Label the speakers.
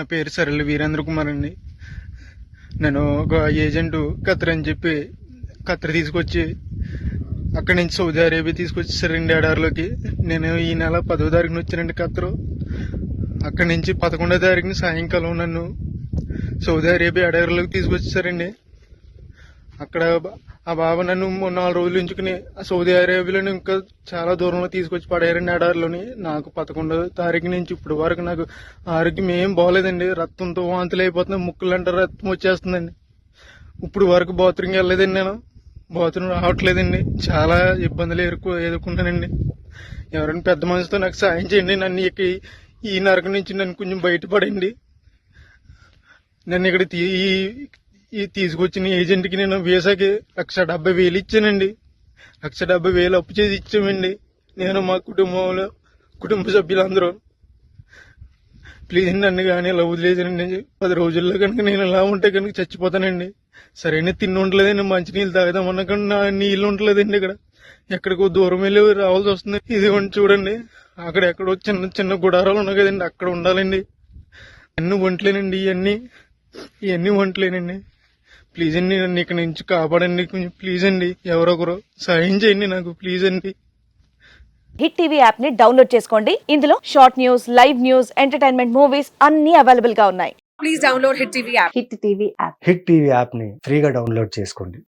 Speaker 1: నా పేరు సరళ వీరేంద్ర కుమార్ అండి. నేను ఒక ఏజెంట్ ఖత్తర్ అని చెప్పి ఖత్తర్ తీసుకొచ్చి అక్కడి నుంచి సౌదీ అరేబియా తీసుకొచ్చేసారండి ఎడారిలోకి. నేను ఈ నెల 10వ తారీఖున వచ్చానండి ఖత్తరు. అక్కడి నుంచి 11వ తారీఖున సాయంకాలం నన్ను సౌదీ అరేబియా ఎడారిలోకి తీసుకొచ్చేసారండి. అక్కడ ఆ బాబా నన్ను 4 రోజులు ఉంచుకుని సౌదీ అరేబియాలో ఇంకా చాలా దూరంలో తీసుకొచ్చి పడేయారండి ఎడారిలోని. నాకు 11వ తారీఖు నుంచి ఇప్పుడు వరకు నాకు ఆరోగ్యం ఏం బాగోలేదండి. రక్తంతో వాంతులు అయిపోతున్నాయి, ముక్కులంటే రక్తం వచ్చేస్తుందండి. ఇప్పుడు వరకు బాత్రూమ్కి వెళ్ళలేదండి, నేను బాత్రూమ్ రావట్లేదండి. చాలా ఇబ్బందులు ఎదుర్కొంటానండి. ఎవరైనా పెద్ద మనిషితో నాకు సాయం చేయండి. నన్ను ఈ నరకం నుంచి నన్ను కొంచెం బయటపడండి. నన్ను ఇక్కడ తీసుకొచ్చిన ఏజెంట్కి నేను వీసాకి 1,70,000 ఇచ్చానండి. 1,70,000 అప్పు చేసి ఇచ్చామండి, నేను మా కుటుంబ సభ్యులందరూ. ప్లీజ్ నన్ను కానీ ఇలా వదిలేదండి. 10 రోజుల్లో కనుక నేను ఇలా ఉంటే కనుక చచ్చిపోతానండి. సరైన తిండి ఉండలేదండి, మంచినీళ్ళు తాగుదామన్నా కానీ నా నీళ్ళు ఉండలేదండి. ఇక్కడ ఎక్కడికో దూరం వెళ్ళి రావాల్సి వస్తుంది. ఇది చూడండి, అక్కడ ఎక్కడో చిన్న చిన్న గుడారాలు ఉన్నాయి కదండి, అక్కడ ఉండాలండి. అన్ని వంటలేనండి, ఇవన్నీ వంటలేనండి. ప్లీజ్ అండి, నన్ను ఇక్కడ నుంచి కాపాడండి కొంచెం. ప్లీజ్ అండి, ఎవరొకరు సాయం చేయండి నాకు, ప్లీజ్ అండి.
Speaker 2: హిట్ టీవీ యాప్ ని డౌన్లోడ్ చేసుకోండి. ఇందులో short news, live news, entertainment movies అన్ని అవైలబుల్ గా ఉన్నాయి.
Speaker 3: Please download Hit TV app.
Speaker 2: Hit TV app.
Speaker 4: Hit TV యాప్ని ఫ్రీగా డౌన్లోడ్ చేసుకోండి.